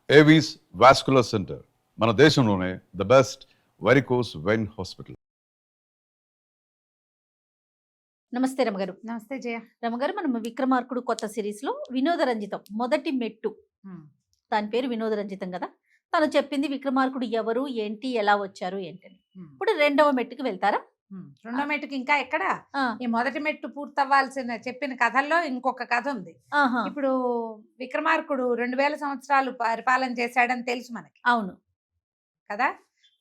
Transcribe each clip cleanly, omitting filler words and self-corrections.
Avis vascular centre మన దేశంలోనే the best varicose vein hospital. నమస్తే రమగారు. నమస్తే జయ. రమగారు, మనం విక్రమార్కుడు కొత్త సిరీస్ లో వినోద రంజితం మొదటి మెట్టు, దాని పేరు వినోద రంజితం కదా. తను చెప్పింది విక్రమార్కుడు ఎవరు, ఏంటి, ఎలా వచ్చారు ఏంటని. ఇప్పుడు రెండవ మెట్టుకి వెళ్తారా? రెండో మెట్టుకి ఇంకా ఎక్కడ, ఈ మొదటి మెట్టు పూర్తవ్వాల్సిన చెప్పిన కథల్లో ఇంకొక కథ ఉంది. ఇప్పుడు విక్రమార్కుడు 2000 సంవత్సరాలు పరిపాలన చేశాడని తెలుసు మనకి. అవును కదా.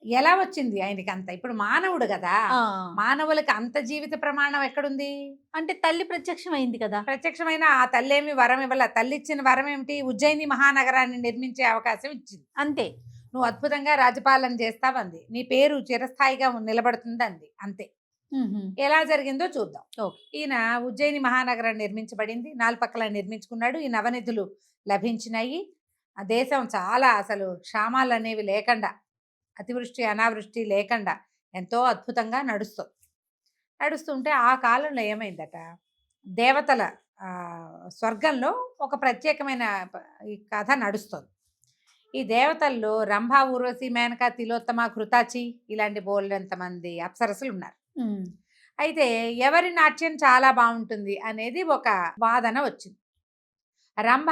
ఎలా వచ్చింది ఆయనకి అంత? ఇప్పుడు మానవుడు కదా, మానవులకి అంత జీవిత ప్రమాణం ఎక్కడుంది అంటే తల్లి ప్రత్యక్షం అయింది కదా. ప్రత్యక్షమైన ఆ తల్లి ఏమి వరం ఇవ్వాల. తల్లి ఇచ్చిన వరం ఏమిటి? ఉజ్జయిని మహానగరాన్ని నిర్మించే అవకాశం ఇచ్చింది. అంతే. నువ్వు అద్భుతంగా రాజపాలన చేస్తావంది, నీ పేరు చిరస్థాయిగా నిలబడుతుంది అంది. అంతే. ఎలా జరిగిందో చూద్దాం. ఈయన ఉజ్జయిని మహానగరం నిర్మించబడింది, నాలుగు పక్కల నిర్మించుకున్నాడు. ఈ నవనిధులు లభించినాయి. ఆ దేశం చాలా అసలు క్షామాలు అనేవి లేకుండా, అతివృష్టి అనావృష్టి లేకుండా ఎంతో అద్భుతంగా నడుస్తుంటే ఆ కాలంలో ఏమైందట, దేవతల స్వర్గంలో ఒక ప్రత్యేకమైన ఈ కథ నడుస్తుంది. ఈ దేవతల్లో రంభ, ఊర్వశి, మేనక, తిలోత్తమ, కృతాచి ఇలాంటి బోల్డంతమంది అప్సరసులు ఉన్నారు. అయితే ఎవరి నాట్యం చాలా బాగుంటుంది అనేది ఒక వాదన వచ్చింది. రంభ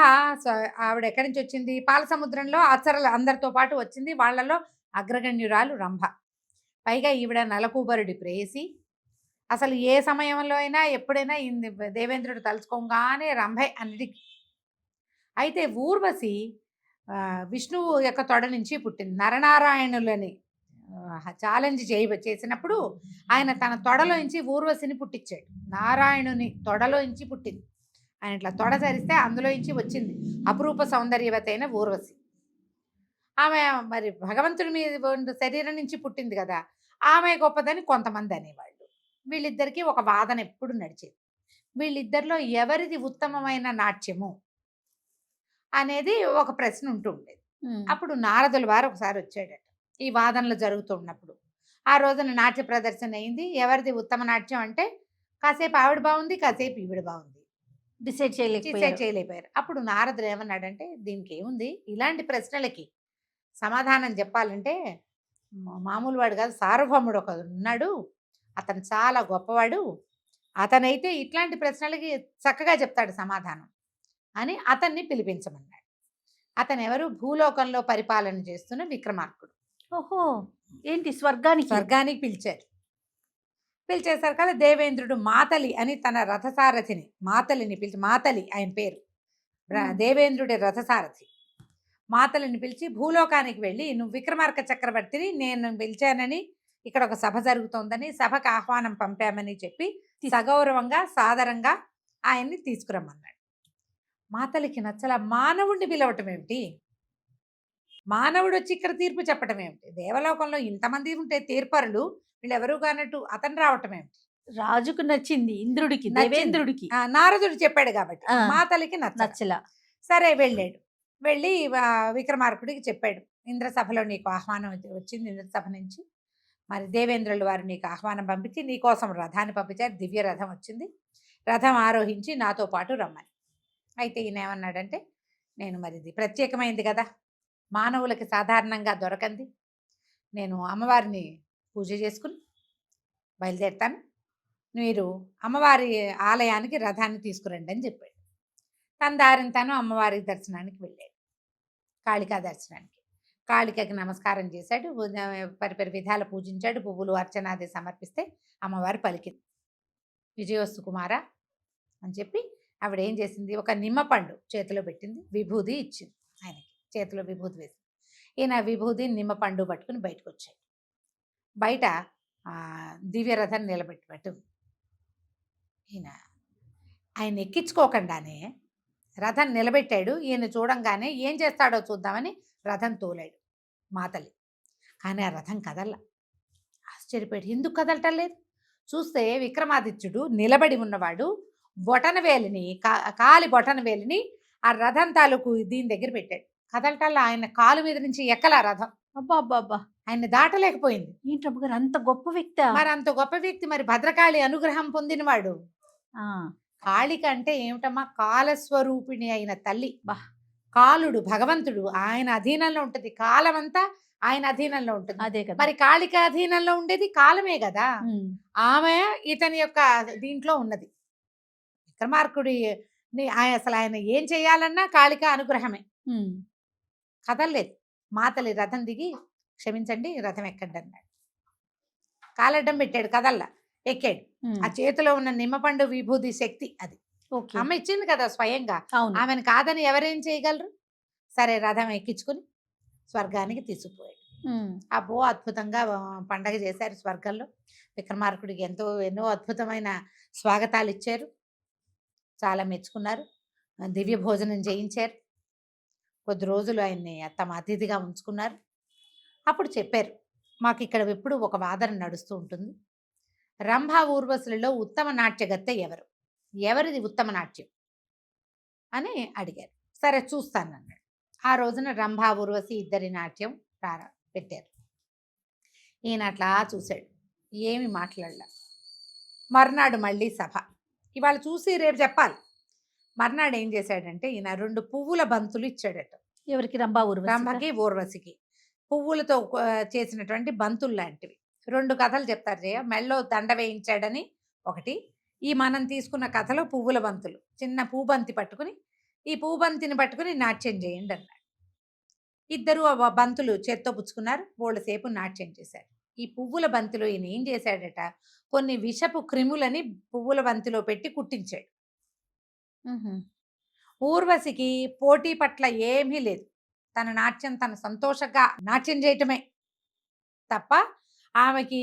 ఆవిడ ఎక్కడి నుంచి వచ్చింది? పాల సముద్రంలో అప్సరలు అందరితో పాటు వచ్చింది. వాళ్లలో అగ్రగణ్యురాలు రంభ. పైగా ఈవిడ నలకూబరుడి ప్రేయసి. అసలు ఏ సమయంలో అయినా ఎప్పుడైనా దేవేంద్రుడు తలుచుకోగానే రంభే అన్నిటికి. అయితే ఊర్వశి విష్ణువు యొక్క తొడ నుంచి పుట్టింది. నరనారాయణులని ఛాలెంజ్ చేసినప్పుడు ఆయన తన తొడలోంచి ఊర్వశిని పుట్టించాడు. నారాయణుని తొడలోంచి పుట్టింది. ఆయన ఇట్లా తొడ సరిస్తే అందులోంచి వచ్చింది అపురూప సౌందర్యవతి అయిన ఊర్వశి. ఆమె మరి భగవంతుడి మీద శరీరం నుంచి పుట్టింది కదా, ఆమె గొప్పదని కొంతమంది అనేవాళ్ళు. వీళ్ళిద్దరికీ ఒక వాదన ఎప్పుడు నడిచేది. వీళ్ళిద్దరిలో ఎవరిది ఉత్తమమైన నాట్యము అనేది ఒక ప్రశ్న ఉంటూ ఉండేది. అప్పుడు నారదుల వారు ఒకసారి వచ్చాడట ఈ వాదనలు జరుగుతున్నప్పుడు. ఆ రోజున నాట్య ప్రదర్శన అయింది. ఎవరిది ఉత్తమ నాట్యం అంటే కాసేపు ఆవిడ బాగుంది, కాసేపు ఈవిడ బాగుంది, డిసైడ్ చేయలేకపోయారు. అప్పుడు నారదుడు ఏమన్నాడంటే, దీనికి ఏముంది, ఇలాంటి ప్రశ్నలకి సమాధానం చెప్పాలంటే మామూలు వాడు కాదు, సార్వభౌముడు ఒక ఉన్నాడు, అతను చాలా గొప్పవాడు, అతనైతే ఇట్లాంటి ప్రశ్నలకి చక్కగా చెప్తాడు సమాధానం అని అతన్ని పిలిపించమన్నాడు. అతను ఎవరు? భూలోకంలో పరిపాలన చేస్తున్న విక్రమార్కుడు. ఓహో, ఏంటి స్వర్గానికి పిలిచేశారు కదా. దేవేంద్రుడు మాతలి అని తన రథసారథిని, మాతలిని పిలిచి, మాతలి ఆయన పేరు, దేవేంద్రుడి రథసారథి, మాతలిని పిలిచి భూలోకానికి వెళ్ళి, నువ్వు విక్రమార్క చక్రవర్తిని నేను పిలిచానని, ఇక్కడ ఒక సభ జరుగుతోందని, సభకు ఆహ్వానం పంపామని చెప్పి సగౌరవంగా సాదరంగా ఆయన్ని తీసుకురమ్మన్నాడు. మాతలికి నచ్చల. మానవుడిని పిలవటం ఏమిటి, మానవుడు వచ్చి ఇక్కడ తీర్పు చెప్పటం ఏమిటి, దేవలోకంలో ఇంతమంది ఉంటే తీర్పరులు వీళ్ళెవరు కానట్టు అతను రావటం ఏమిటి? రాజుకు నచ్చింది, ఇంద్రుడికి, దేవేంద్రుడికి. నారదుడు చెప్పాడు కాబట్టి మాతలికి నచ్చల. సరే వెళ్ళాడు. వెళ్ళి విక్రమార్కుడికి చెప్పాడు, ఇంద్రసభలో నీకు ఆహ్వానం వచ్చింది, ఇంద్రసభ నుంచి మరి దేవేంద్రుల వారు నీకు ఆహ్వానం పంపించి నీకోసం రథాన్ని పంపించారు. దివ్య రథం వచ్చింది, రథం ఆరోహించి నాతో పాటు రమ్మని. అయితే ఈయన ఏమన్నాడంటే, నేను మరి ఇది ప్రత్యేకమైంది కదా, మానవులకి సాధారణంగా దొరకంది, నేను అమ్మవారిని పూజ చేసుకుని బయలుదేరుతాను, మీరు అమ్మవారి ఆలయానికి రథాన్ని తీసుకురండి అని చెప్పాడు. తన దారిని తను అమ్మవారి దర్శనానికి వెళ్ళాడు, కాళికా దర్శనానికి. కాళికకి నమస్కారం చేశాడు, పరిపరి విధాలు పూజించాడు, పువ్వులు అర్చనాది సమర్పిస్తే అమ్మవారు పలికింది, విజయోస్తు కుమార అని చెప్పి. ఆవిడ ఏం చేసింది, ఒక నిమ్మపండు చేతిలో పెట్టింది, విభూది ఇచ్చింది ఆయనకి, చేతిలో విభూది వేసింది. ఈయన విభూది నిమ్మపండు పట్టుకుని బయటకు వచ్చాడు. బయట దివ్యరథాన్ని నిలబెట్టు. ఈయన ఆయన ఎక్కించుకోకుండానే రథం నిలబెట్టాడు. ఈయన చూడంగానే ఏం చేస్తాడో చూద్దామని రథం తోలాడు మాతలి. కానీ ఆ రథం కదల్లా. ఆశ్చర్యపోయాడు, ఎందుకు కదలటం లేదు? చూస్తే విక్రమాదిత్యుడు నిలబడి ఉన్నవాడు బొటన వేలిని, కాలి బొటన వేలిని ఆ రథం తాలూకు దీని దగ్గర పెట్టాడు. కదలటల్లా. ఆయన కాలు మీద నుంచి ఎక్కల రథం. అబ్బా, ఆయన దాటలేకపోయింది. ఏంటమ్మగారు, అంత గొప్ప వ్యక్తి? మరి అంత గొప్ప వ్యక్తి, మరి భద్రకాళి అనుగ్రహం పొందినవాడు. కాళిక అంటే ఏమిటమ్మా, కాలస్వరూపిణి అయిన తల్లి. కాలుడు భగవంతుడు ఆయన అధీనంలో ఉంటుంది, కాలం అంతా ఆయన అధీనంలో ఉంటుంది. అదే కదా. మరి కాళిక అధీనంలో ఉండేది కాలమే కదా. ఉమ్, ఆమె ఇతని యొక్క దీంట్లో ఉన్నది. విక్రమార్కుడి అసలు ఆయన ఏం చేయాలన్నా కాళిక అనుగ్రహమే. ఉమ్, కదలలేదు. మాతలి రథం దిగి క్షమించండి రథం ఎక్కండి అన్నాడు. కాలడ్డం పెట్టాడు, కదల్లా, ఎక్కాడు. ఉమ్, ఆ చేతిలో ఉన్న నిమ్మపండు విభూది శక్తి అది ఓకే. అమ్మ ఇచ్చింది కదా స్వయంగా. అవును. ఆమెను కాదని ఎవరేం చేయగలరు. సరే రథం ఎక్కించుకుని స్వర్గానికి తీసుకుపోయాడు. ఉమ్, అబ్బో అద్భుతంగా పండగ చేశారు స్వర్గంలో. విక్రమార్కుడికి ఎన్నో అద్భుతమైన స్వాగతాలు ఇచ్చారు, చాలా మెచ్చుకున్నారు, దివ్య భోజనం చేయించారు, కొద్ది రోజులు ఆయన్ని తమ అతిథిగా ఉంచుకున్నారు. అప్పుడు చెప్పారు, మాకు ఇక్కడ ఎప్పుడు ఒక వాదన నడుస్తూ ఉంటుంది, రంభా ఊర్వశులలో ఉత్తమ నాట్యగత్తె ఎవరు, ఎవరిది ఉత్తమ నాట్యం అని అడిగారు. సరే చూస్తానన్నాడు. ఆ రోజున రంభా ఊర్వశి ఇద్దరి నాట్యం పెట్టారు. ఈయన అట్లా చూశాడు, ఏమి మాట్లాడలే. మర్నాడు మళ్ళీ సభ. ఇవాళ చూసి రేపు చెప్పాలి. మర్నాడు ఏం చేశాడంటే ఈయన 2 పువ్వుల బంతులు ఇచ్చాడట. ఎవరికి? రంభా ఊర్వశికా? రంభకి ఊర్వశికి పువ్వులతో చేసినటువంటి బంతులు లాంటివి 2 కథలు చెప్తారు జయ. మెళ్ళో దండ వేయించాడని ఒకటి, ఈ మనం తీసుకున్న కథలో పువ్వుల బంతులు, చిన్న పూబంతి పట్టుకుని ఈ పూబంతిని పట్టుకుని నాట్యం చేయండి అన్నాడు. ఇద్దరు ఆ బంతులు చేత్తో పుచ్చుకున్నారు, సేపు నాట్యం చేశారు. ఈ పువ్వుల బంతిలో ఈయన ఏం చేశాడట, కొన్ని విషపు క్రిములని పువ్వుల బంతిలో పెట్టి కుట్టించాడు. ఉహుం, ఊర్వశికి పోటీ పట్ల ఏమీ లేదు, తన నాట్యం తన సంతోషంగా నాట్యం చేయటమే తప్ప ఆమెకి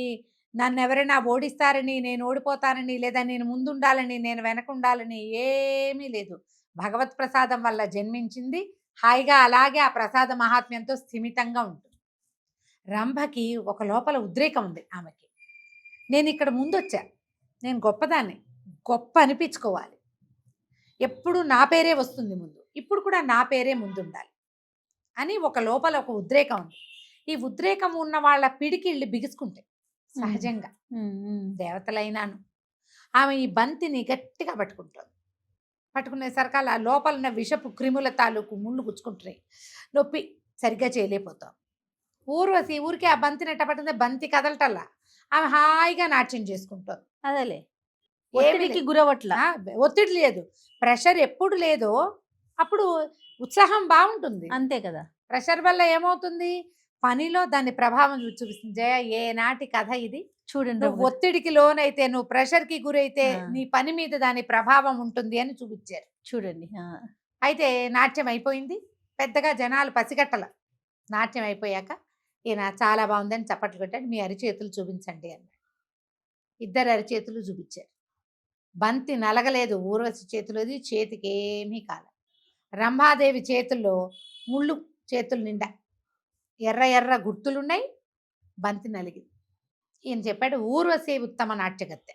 నన్ను ఎవరైనా ఓడిస్తారని, నేను ఓడిపోతానని, లేదా నేను ముందుండాలని, నేను వెనకుండాలని ఏమీ లేదు. భగవత్ ప్రసాదం వల్ల జన్మించింది, హాయిగా అలాగే ఆ ప్రసాద మహాత్మ్యంతో స్థిమితంగా ఉంటుంది. రంభకి ఒక లోపల ఉద్రేకం ఉంది ఆమెకి, నేను ఇక్కడ ముందొచ్చా, నేను గొప్పదాన్ని, గొప్ప అనిపించుకోవాలి, ఎప్పుడు నా పేరే వస్తుంది ముందు, ఇప్పుడు కూడా నా పేరే ముందుండాలి అని ఒక లోపల ఒక ఉద్రేకం ఉంది. ఈ ఉద్రేకం ఉన్న వాళ్ళ పిడికిళ్ళు బిగుసుకుంటాయి సహజంగా, దేవతలైనాను. ఆమె ఈ బంతిని గట్టిగా పట్టుకుంటుంది. పట్టుకునేసరికి ఆ లోపల ఉన్న విషపు క్రిముల తాలూకు ముళ్ళు గుచ్చుకుంటున్నాయి, నొప్పి, సరిగ్గా చేయలేకపోతాం. ఊర్వశి ఊరికి ఆ బంతిని ఎట్ట పట్టింది, బంతి కదలటల్లా, ఆమె హాయిగా నాట్యం చేసుకుంటుంది. అదేలే, ఒత్తిడికి గురవట్ల. ఒత్తిడి లేదు, ప్రెషర్ ఎప్పుడు లేదో అప్పుడు ఉత్సాహం బాగుంటుంది. అంతే కదా. ప్రెషర్ వల్ల ఏమవుతుంది, పనిలో దాని ప్రభావం చూపిస్తుంది. జయ, ఏనాటి కథ ఇది చూడండి, నువ్వు ఒత్తిడికి లోనైతే, నువ్వు ప్రెషర్కి గురైతే నీ పని మీద దాని ప్రభావం ఉంటుంది అని చూపించారు. చూడండి. అయితే నాట్యం అయిపోయింది, పెద్దగా జనాలు పసిగట్టల. నాట్యం అయిపోయాక ఈయన చాలా బాగుందని చప్పట్లు కొట్టాడు. మీ అరిచేతులు చూపించండి అన్నాడు. ఇద్దరు అరిచేతులు చూపించారు. బంతి నలగలేదు ఊర్వశి చేతిలోది, చేతికి ఏమీ కాల. రంభాదేవి చేతుల్లో ముళ్ళు, చేతులు నిండా ఎర్ర ఎర్ర గుర్తులున్నాయి, బంతి నలిగింది. ఈయన చెప్పాడు, ఊర్వశి ఉత్తమ నాట్యగత్తె.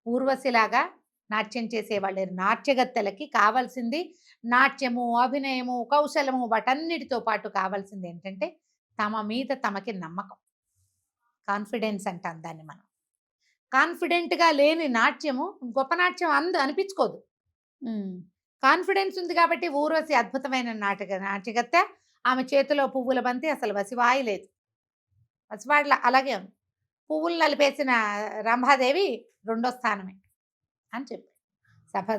ఊర్వశిలాగా నాట్యం చేసేవాళ్ళు నాట్యగత్తెలకి కావాల్సింది నాట్యము, అభినయము, కౌశలము, వాటన్నిటితో పాటు కావాల్సింది ఏంటంటే తమ మీద తమకి నమ్మకం, కాన్ఫిడెన్స్ అంటాం దాన్ని మనం. కాన్ఫిడెంట్గా లేని నాట్యము గొప్ప నాట్యం అనిపించుకోదు. కాన్ఫిడెన్స్ ఉంది కాబట్టి ఊర్వశి అద్భుతమైన నాట్యగత్తె. ఆమె చేతిలో పువ్వుల బంతి అసలు వసివాయి లేదు, వసివాడల అలాగే ఉంది. పువ్వులు నలిపేసిన రంభాదేవి 2వ స్థానమే అని చెప్పి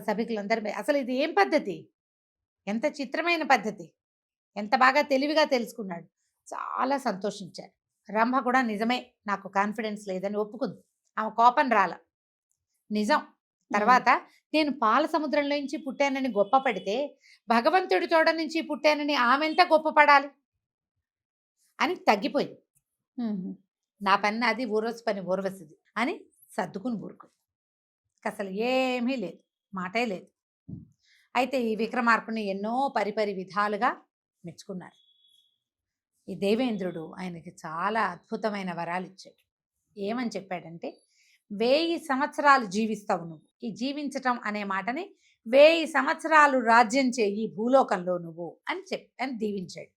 సభికులందరూ అసలు ఇది ఏం పద్ధతి, ఎంత చిత్రమైన పద్ధతి, ఎంత బాగా తెలివిగా తెలుసుకున్నాడు. చాలా సంతోషించారు. రంభ కూడా నిజమే, నాకు కాన్ఫిడెన్స్ లేదని ఒప్పుకుంది. ఆమె కోపం రాల, నిజం. తర్వాత నేను పాల సముద్రంలో నుంచి పుట్టానని గొప్ప పడితే భగవంతుడి తోడ నుంచి పుట్టానని ఆమెంత గొప్ప పడాలి అని తగ్గిపోయింది. నా పని అది, ఊర్వశి పని ఊర్వశిది అని సర్దుకుని ఊరుకుంది. అసలు ఏమీ లేదు, మాటే లేదు. అయితే ఈ విక్రమార్కుని ఎన్నో పరిపరి విధాలుగా మెచ్చుకున్నారు. ఈ దేవేంద్రుడు ఆయనకి చాలా అద్భుతమైన వరాలు ఇచ్చాడు. ఏమని చెప్పాడంటే, 1000 సంవత్సరాలు జీవిస్తావు నువ్వు. ఈ జీవించటం అనే మాటని 1000 సంవత్సరాలు రాజ్యం చేయి భూలోకంలో నువ్వు అని దీవించాడు.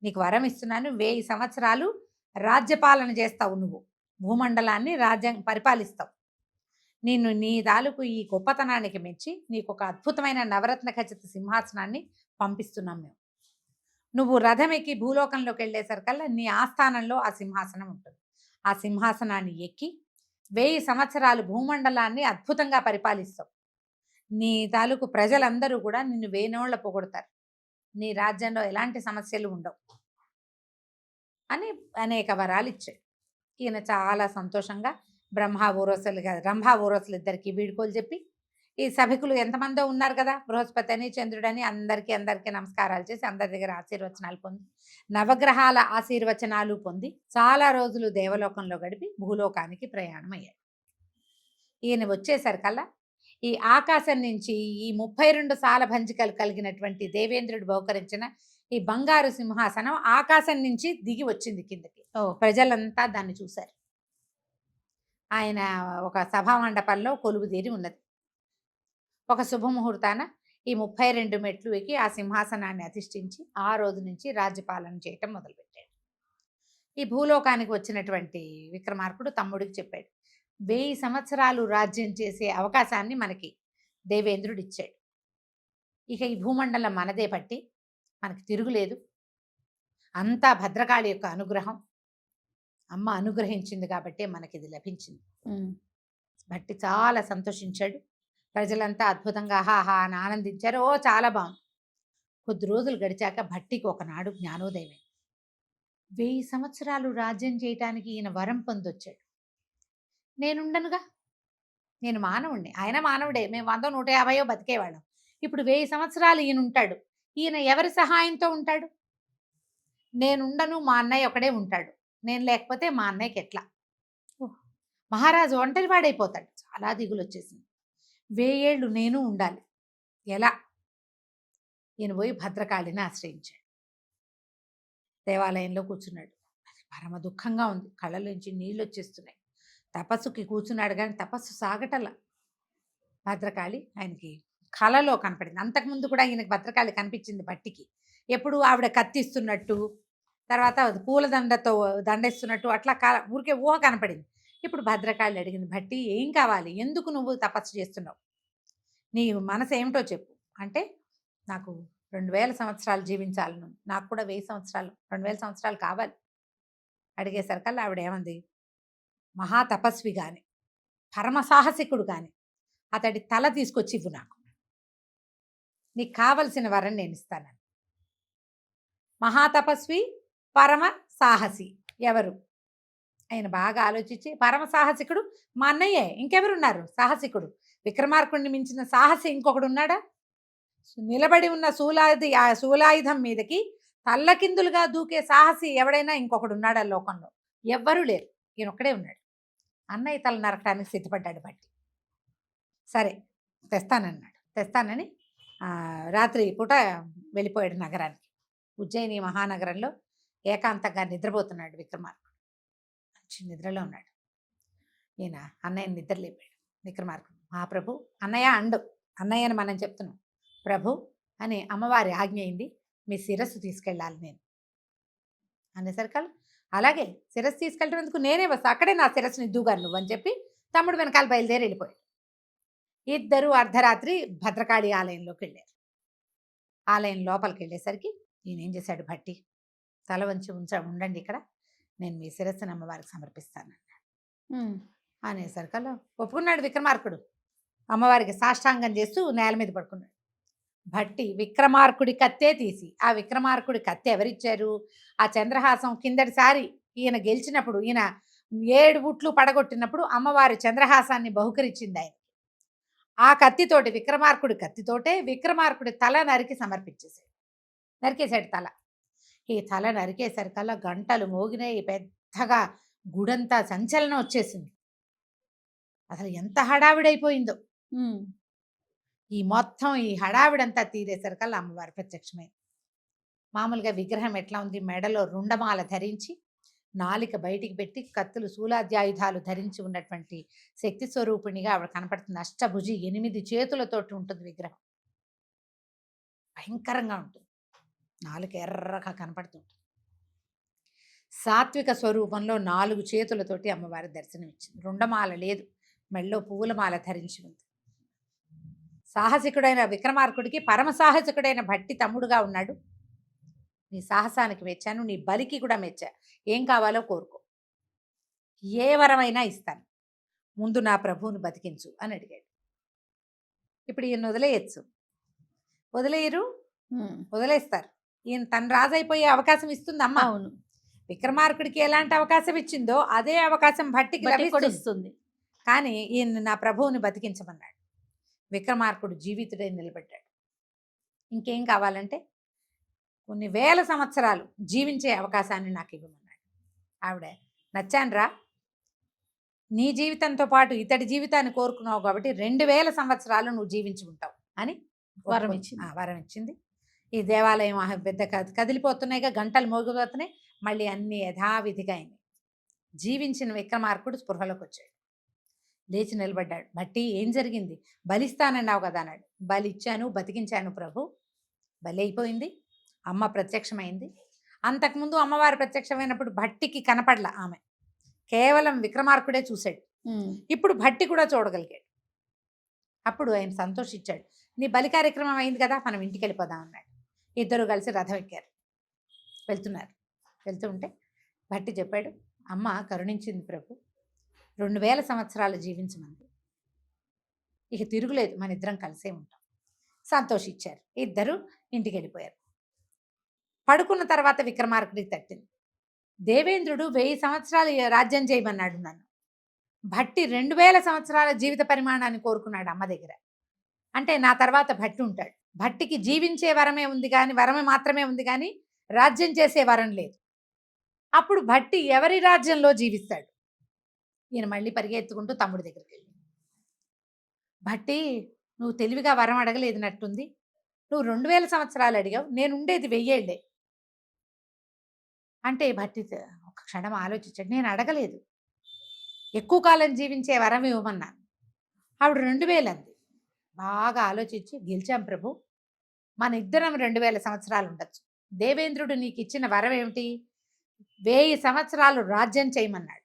నీకు వరం ఇస్తున్నాను, 1000 సంవత్సరాలు రాజ్యపాలన చేస్తావు నువ్వు, భూమండలాన్ని రాజ్యం పరిపాలిస్తావు. నిన్ను నీ తాలూకు ఈ గొప్పతనానికి మెచ్చి నీకు ఒక అద్భుతమైన నవరత్న ఖచ్చిత సింహాసనాన్ని పంపిస్తున్నాం మేము. నువ్వు రథం ఎక్కి భూలోకంలోకి వెళ్ళేసరికల్లా నీ ఆస్థానంలో ఆ సింహాసనం ఉంటుంది. ఆ సింహాసనాన్ని ఎక్కి 1000 సంవత్సరాలు భూమండలాన్ని అద్భుతంగా పరిపాలిస్తావు. నీ తాలూకు ప్రజలందరూ కూడా నిన్ను వేనోళ్ళ పొగొడతారు. నీ రాజ్యంలో ఎలాంటి సమస్యలు ఉండవు అని అనేక వరాలు ఇచ్చాడు. ఈయన చాలా సంతోషంగా రంభా ఊరసులు ఇద్దరికి వీడుకోలు చెప్పి, ఈ సభికులు ఎంతమందో ఉన్నారు కదా, బృహస్పతి అని చంద్రుడని అందరికీ నమస్కారాలు చేసి అందరి దగ్గర ఆశీర్వచనాలు పొంది, నవగ్రహాల ఆశీర్వచనాలు పొంది చాలా రోజులు దేవలోకంలో గడిపి భూలోకానికి ప్రయాణం అయ్యాడు. ఈయన వచ్చేసరికల్లా ఈ ఆకాశం నుంచి ఈ 32 సాలభంజికలు కలిగినటువంటి దేవేంద్రుడు బహుకరించిన ఈ బంగారు సింహాసనం ఆకాశం నుంచి దిగి వచ్చింది కిందకి. ప్రజలంతా దాన్ని చూశారు. ఆయన ఒక సభా మండపంలో కొలువు తీరి ఉన్నది. ఒక శుభముహూర్తాన ఈ 32 మెట్లు ఎక్కి ఆ సింహాసనాన్ని అధిష్ఠించి ఆ రోజు నుంచి రాజ్యపాలన చేయటం మొదలుపెట్టాడు. ఈ భూలోకానికి వచ్చినటువంటి విక్రమార్కుడు తమ్ముడికి చెప్పాడు, 1000 సంవత్సరాలు రాజ్యం చేసే అవకాశాన్ని మనకి దేవేంద్రుడు ఇచ్చాడు. ఇక ఈ భూమండలం మనదే పట్టి మనకి తిరుగులేదు. అంతా భద్రకాళి యొక్క అనుగ్రహం, అమ్మ అనుగ్రహించింది కాబట్టి మనకి ఇది లభించింది. బట్టి చాలా సంతోషించాడు. ప్రజలంతా అద్భుతంగా హాహా అని ఆనందించారు. ఓ చాలా బాగుంది. కొద్ది రోజులు గడిచాక భట్టికి ఒకనాడు జ్ఞానోదయం. 1000 సంవత్సరాలు రాజ్యం చేయటానికి ఈయన వరం పొందొచ్చాడు. నేనుండనుగా, నేను మానవుణ్ణి, ఆయన మానవుడే, మేము 100 150 బతికేవాళ్ళం. ఇప్పుడు 1000 సంవత్సరాలు ఈయన ఉంటాడు. ఈయన ఎవరి సహాయంతో ఉంటాడు? నేనుండను, మా అన్నయ్య ఒకడే ఉంటాడు. నేను లేకపోతే మా అన్నయ్యకి ఎట్లా? మహారాజు ఒంటరి వాడైపోతాడు. చాలా దిగులు వచ్చేసింది. 1000 ఏళ్ళు నేను ఉండాలి, ఎలా? ఈయన పోయి భద్రకాళిని ఆశ్రయించాడు. దేవాలయంలో కూర్చున్నాడు. పరమ దుఃఖంగా ఉంది. కళ్ళలోంచి నీళ్ళు వచ్చేస్తున్నాయి. తపస్సుకి కూర్చున్నాడు కానీ తపస్సు సాగటల్లా. భద్రకాళి ఆయనకి కళలో కనపడింది. అంతకుముందు కూడా ఈయనకి భద్రకాళి కనిపించింది భట్టికి. ఎప్పుడు ఆవిడ కత్తిస్తున్నట్టు, తర్వాత పూలదండతో దండేస్తున్నట్టు, అట్లా ఊరికే ఊహ కనపడింది. ఇప్పుడు భద్రకాళి అడిగింది, భట్టి ఏం కావాలి, ఎందుకు నువ్వు తపస్సు చేస్తున్నావు, నీ మనసు ఏమిటో చెప్పు అంటే, నాకు 2000 సంవత్సరాలు జీవించాలను, నాకు కూడా 1000 సంవత్సరాలు 2000 సంవత్సరాలు కావాలి. అడిగేసరికల్లా ఆవిడ ఏమంది, మహాతపస్వి కానీ పరమ సాహసికుడు కానీ అతడి తల తీసుకొచ్చి ఇవ్వు, నాకు నీకు కావలసిన వరం నేను ఇస్తానని. మహాతపస్వి పరమ సాహసి ఎవరు? ఆయన బాగా ఆలోచించి, పరమ సాహసికుడు మా అన్నయ్యే, ఇంకెవరున్నారు సాహసికుడు? విక్రమార్కుడిని మించిన సాహసి ఇంకొకడు ఉన్నాడా? నిలబడి ఉన్న శూలాయుధం మీదకి తల్లకిందులుగా దూకే సాహసి ఎవడైనా ఇంకొకడు ఉన్నాడా లోకంలో? ఎవ్వరూ లేరు, ఈయన ఒక్కడే ఉన్నాడు. అన్నయ్య తల నరకడానికి సిద్ధపడ్డాడు బట్టి. సరే తెస్తానన్నాడు. తెస్తానని రాత్రి పూట వెళ్ళిపోయాడు నగరానికి. ఉజ్జయిని మహానగరంలో ఏకాంతంగా నిద్రపోతున్నాడు విక్రమార్కుడు. మంచి నిద్రలో ఉన్నాడు. ఈయన అన్నయ్యని నిద్రలేపాడు. విక్రమార్కుడు, మహాప్రభు అన్నయ్య అండు, అన్నయ్య అని మనం చెప్తున్నాం. ప్రభు అని అమ్మవారి ఆజ్ఞ అయింది, మీ శిరస్సు తీసుకెళ్ళాలి నేను అనేసరికల్, అలాగే శిరస్సు తీసుకెళ్ళినందుకు నేనే వస్తా, అక్కడే నా శిరస్సుని దూగాను నువ్వు అని చెప్పి తమ్ముడు వెనకాల బయలుదేరి వెళ్ళిపోయాడు. ఇద్దరు అర్ధరాత్రి భద్రకాళి ఆలయంలోకి వెళ్ళారు. ఆలయం లోపలికి వెళ్ళేసరికి ఈయన ఏం చేశాడు, భట్టి తల వంచి ఉండండి ఇక్కడ, నేను మీ శిరస్సుని అమ్మవారికి సమర్పిస్తానన్నాడు. అనేసరికల్లా ఒప్పుకున్నాడు విక్రమార్కుడు. అమ్మవారికి సాష్టాంగం చేస్తూ నేల మీద పడుకున్నాడు. భట్టి విక్రమార్కుడి కత్తే తీసి, ఆ విక్రమార్కుడి కత్తి ఎవరిచ్చారు? ఆ చంద్రహాసం కిందటిసారి ఈయన గెలిచినప్పుడు, ఈయన 7 ఉట్లు పడగొట్టినప్పుడు అమ్మవారి చంద్రహాసాన్ని బహుకరించింది ఆయన. ఆ కత్తితోటి, విక్రమార్కుడి కత్తితోటే విక్రమార్కుడి తల నరికేశాడు తల. ఈ తల నరికేసరికల్లా గంటలు మోగినాయి, పెద్దగా గుడంతా సంచలనం వచ్చేసింది. అసలు ఎంత హడావిడైపోయిందో. ఈ మొత్తం ఈ హడావిడంతా తీరేసరికల్లా అమ్మవారి ప్రత్యక్షమైంది. మామూలుగా విగ్రహం ఎట్లా ఉంది, మెడలో రుండమాల ధరించి, నాలిక బయటికి పెట్టి, కత్తులు శూలాధ్యాయుధాలు ధరించి ఉన్నటువంటి శక్తి స్వరూపిణిగా ఆవిడ కనపడుతుంది. అష్టభుజి 8 చేతులతోటి ఉంటుంది విగ్రహం. భయంకరంగా ఉంటుంది. నాలుక ఎర్రగా కనపడుతుంటుంది. సాత్విక స్వరూపంలో 4 చేతులతోటి అమ్మవారి దర్శనం ఇచ్చింది. రుండమాల లేదు, మెళ్ళో పువ్వుల మాల ధరించి ఉంది. సాహసికుడైన విక్రమార్కుడికి పరమ సాహసికుడైన భట్టి తమ్ముడుగా ఉన్నాడు. నీ సాహసానికి మెచ్చాను, నీ బలికి కూడా మెచ్చా. ఏం కావాలో కోరుకో, ఏ వరమైనా ఇస్తాను, ముందు నా ప్రభువుని బతికించు అని అడిగాడు. ఇప్పుడు ఈయన వదిలేయచ్చు, వదిలేయరు, వదిలేస్తారు. ఈయన తన రాజైపోయే అవకాశం ఇస్తుంది అమ్మ. అవును, విక్రమార్కుడికి ఎలాంటి అవకాశం ఇచ్చిందో అదే అవకాశం భట్టికి లభిస్తుంది. ఇస్తుంది. కానీ ఈయన నా ప్రభువుని బతికించమన్నాడు. విక్రమార్కుడు జీవితుడై నిలబడ్డాడు. ఇంకేం కావాలంటే కొన్ని వేల సంవత్సరాలు జీవించే అవకాశాన్ని నాకు ఇవ్వమన్నాడు. ఆవిడ నచ్చానురా, నీ జీవితంతో పాటు ఇతడి జీవితాన్ని కోరుకున్నావు కాబట్టి 2000 సంవత్సరాలు నువ్వు జీవించి ఉంటావు అని వరం ఇచ్చింది. వరం ఇచ్చింది. ఈ దేవాలయం పెద్ద కదిలిపోతున్నాయిగా, గంటలు మోగిపోతున్నాయి. మళ్ళీ అన్ని యథావిధిగా అయింది. జీవించిన విక్రమార్కుడు స్పృహలోకి వచ్చాడు, లేచి నిలబడ్డాడు. బట్టి ఏం జరిగింది? బలిస్తానన్నావు కదా అన్నాడు. బలి ఇచ్చాను, బతికించాను ప్రభు. బలి అయిపోయింది, అమ్మ ప్రత్యక్షమైంది. అంతకుముందు అమ్మవారు ప్రత్యక్షమైనప్పుడు భట్టికి కనపడలా ఆమె, కేవలం విక్రమార్కుడే చూశాడు. ఇప్పుడు భట్టి కూడా చూడగలిగాడు. అప్పుడు ఆయన సంతోషించాడు. నీ బలి కార్యక్రమం అయింది కదా, మనం ఇంటికి వెళ్ళిపోదాం అన్నాడు. ఇద్దరు కలిసి రథం ఎక్కారు, వెళ్తున్నారు. వెళ్తూ ఉంటే భట్టి చెప్పాడు, అమ్మ కరుణించింది ప్రభు, 2000 సంవత్సరాలు జీవించమంది. ఇక తిరుగులేదు, మన ఇద్దరం కలిసే ఉంటాం. సంతోషించారు. ఇద్దరు ఇంటికి వెళ్ళిపోయారు. పడుకున్న తర్వాత విక్రమార్కుడికి తట్టింది. దేవేంద్రుడు 1000 సంవత్సరాలు రాజ్యం చేయమన్నాడు నన్ను. భట్టి 2000 సంవత్సరాల జీవిత పరిమాణాన్ని కోరుకున్నాడు అమ్మ దగ్గర. అంటే నా తర్వాత భట్టి ఉంటాడు. భట్టికి జీవించే వరమే ఉంది కానీ, వరమే మాత్రమే ఉంది కానీ రాజ్యం చేసే వరం లేదు. అప్పుడు భట్టి ఎవరి రాజ్యంలో జీవిస్తాడు? ఈయన మళ్ళీ పరిగెత్తుకుంటూ తమ్ముడి దగ్గరికి వెళ్ళి, భట్టి నువ్వు తెలివిగా వరం అడగలేదునట్టుంది, నువ్వు 2000 సంవత్సరాలు అడిగావు, నేను ఉండేది 1000 ఏళ్లే అంటే. భట్టి ఒక క్షణం ఆలోచించాడు. నేను అడగలేదు, ఎక్కువ కాలం జీవించే వరం ఇవ్వమన్నాను. ఆవిడ 2000 అంది. బాగా ఆలోచించి, గెలిచాం ప్రభు, మన ఇద్దరం 2000 సంవత్సరాలు ఉండొచ్చు. దేవేంద్రుడు నీకు ఇచ్చిన వరం ఏమిటి? 1000 సంవత్సరాలు రాజ్యం చేయమన్నాడు.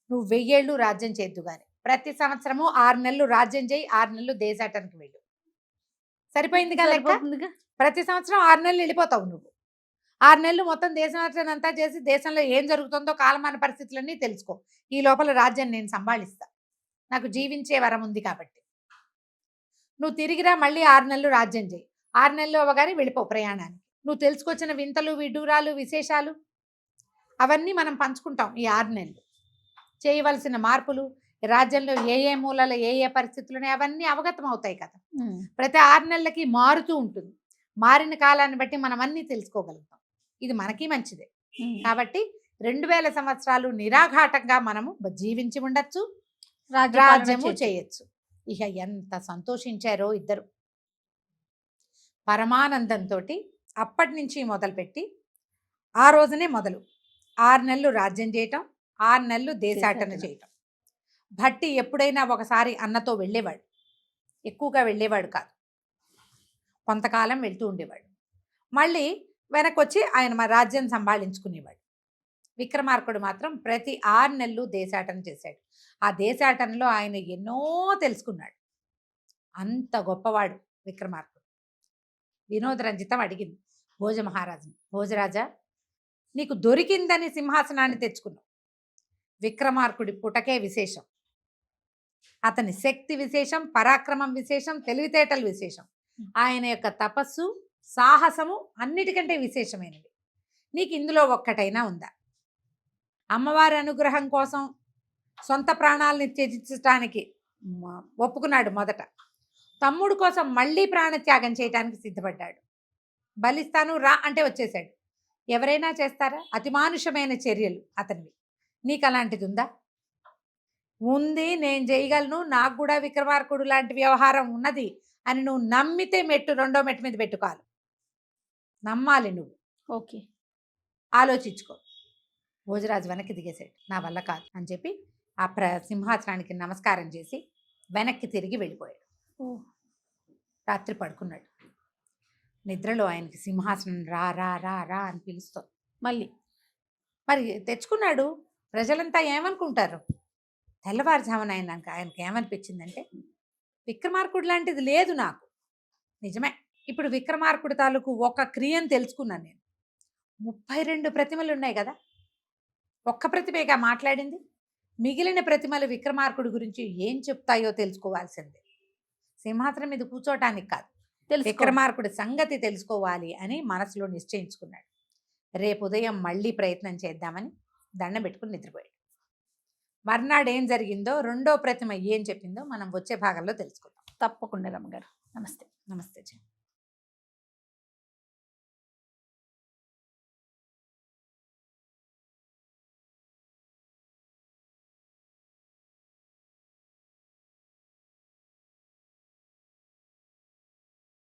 నువ్వు 1000 ఏళ్ళు రాజ్యం చేద్దు కానీ ప్రతి సంవత్సరము 6 నెలలు రాజ్యం చేయి, 6 నెలలు దేశాటానికి వెళ్ళు. సరిపోయింది కదా లెక్క? ప్రతి సంవత్సరం 6 నెలలు వెళ్ళిపోతావు నువ్వు. 6 నెలలు మొత్తం దేశం అంతా చేసి దేశంలో ఏం జరుగుతుందో కాలమాన పరిస్థితులన్నీ తెలుసుకో. ఈ లోపల రాజ్యాన్ని నేను సంభాళిస్తా, నాకు జీవించే వరం ఉంది కాబట్టి. నువ్వు తిరిగిరా, మళ్ళీ 6 నెలలు రాజ్యం చేయి. 6 నెలలు అవ్వగానే వెళ్ళిపో ప్రయాణానికి. నువ్వు తెలుసుకొచ్చిన వింతలు, విడ్డూరాలు, విశేషాలు అవన్నీ మనం పంచుకుంటాం. ఈ 6 నెలలు చేయవలసిన మార్పులు, రాజ్యంలో ఏ ఏ మూలలో ఏ ఏ పరిస్థితులు అవన్నీ అవగతం అవుతాయి కదా. ప్రతి 6 నెలలకి మారుతూ ఉంటుంది. మారిన కాలాన్ని బట్టి మనం అన్నీ తెలుసుకోగలుగుతాం. ఇది మనకి మంచిదే. కాబట్టి 2000 సంవత్సరాలు నిరాఘాటంగా మనము జీవించి ఉండొచ్చు, రాజ్యము చేయొచ్చు. ఇక ఎంత సంతోషించారో ఇద్దరు. పరమానందంతో అప్పటి నుంచి మొదలుపెట్టి ఆ రోజునే మొదలు 6 నెలలు రాజ్యం చేయటం, 6 నెలలు దేశాటన చేయటం. భట్టి ఎప్పుడైనా ఒకసారి అన్నతో వెళ్ళేవాడు, ఎక్కువగా వెళ్ళేవాడు కాదు, కొంతకాలం వెళ్తూ ఉండేవాడు. మళ్ళీ వెనక్కి వచ్చి ఆయన రాజ్యం సంభాళించుకునేవాడు. విక్రమార్కుడు మాత్రం ప్రతి 6 నెలలు దేశాటన చేశాడు. ఆ దేశాటనలో ఆయన ఎన్నో తెలుసుకున్నాడు. అంత గొప్పవాడు విక్రమార్కుడు. వినోదరంజితం అడిగింది భోజమహారాజుని, భోజరాజా నీకు దొరికిందని సింహాసనాన్ని తెచ్చుకున్నావు. విక్రమార్కుడి పుటకే విశేషం, అతని శక్తి విశేషం, పరాక్రమం విశేషం, తెలివితేటలు విశేషం, ఆయన యొక్క తపస్సు, సాహసము అన్నిటికంటే విశేషమైనవి. నీకు ఇందులో ఒక్కటైనా ఉందా? అమ్మవారి అనుగ్రహం కోసం సొంత ప్రాణాలని త్యజించడానికి ఒప్పుకున్నాడు మొదట. తమ్ముడు కోసం మళ్ళీ ప్రాణత్యాగం చేయడానికి సిద్ధపడ్డాడు. బలిస్తాను రా అంటే వచ్చేసాడు. ఎవరైనా చేస్తారా? అతిమానుషమైన చర్యలు అతనివి. నీకు అలాంటిది ఉందా? ఉంది, నేను చేయగలను, నాకు కూడా విక్రమార్కుడు లాంటి వ్యవహారం ఉన్నది అని నువ్వు నమ్మితే మెట్టు, 2వ మెట్టు మీద పెట్టుకోవాలి. నమ్మాలి నువ్వు. ఓకే, ఆలోచించుకో. భోజరాజు వెనక్కి దిగేశాడు. నా వల్ల కాదు అని చెప్పి ఆ సింహాసనానికి నమస్కారం చేసి వెనక్కి తిరిగి వెళ్ళిపోయాడు. రాత్రి పడుకున్నాడు. నిద్రలో ఆయనకి సింహాసనం రా రా రా రా అని పిలుస్తుంది. మరి తెచ్చుకున్నాడు. ప్రజలంతా ఏమనుకుంటారు? తెల్లవారుజామున ఆయనకి ఏమనిపించిందంటే విక్రమార్కుడు లాంటిది లేదు నాకు. నిజమే. ఇప్పుడు విక్రమార్కుడు తాలూకు ఒక క్రియను తెలుసుకున్నాను నేను. 32 ప్రతిమలు ఉన్నాయి కదా, ఒక్క ప్రతిమేగా మాట్లాడింది. మిగిలిన ప్రతిమలు విక్రమార్కుడి గురించి ఏం చెప్తాయో తెలుసుకోవాల్సిందే. సింహాసనం మీద కూర్చోటానికి కాదు, విక్రమార్కుడి సంగతి తెలుసుకోవాలి అని మనసులో నిశ్చయించుకున్నాడు. రేపు ఉదయం మళ్ళీ ప్రయత్నం చేద్దామని దండం పెట్టుకుని నిద్రపోయాడు. మర్నాడు ఏం జరిగిందో, రెండో ప్రతిమ ఏం చెప్పిందో మనం వచ్చే భాగంలో తెలుసుకుందాం. తప్పకుండా రమ్మగారు. నమస్తే. నమస్తే జీ.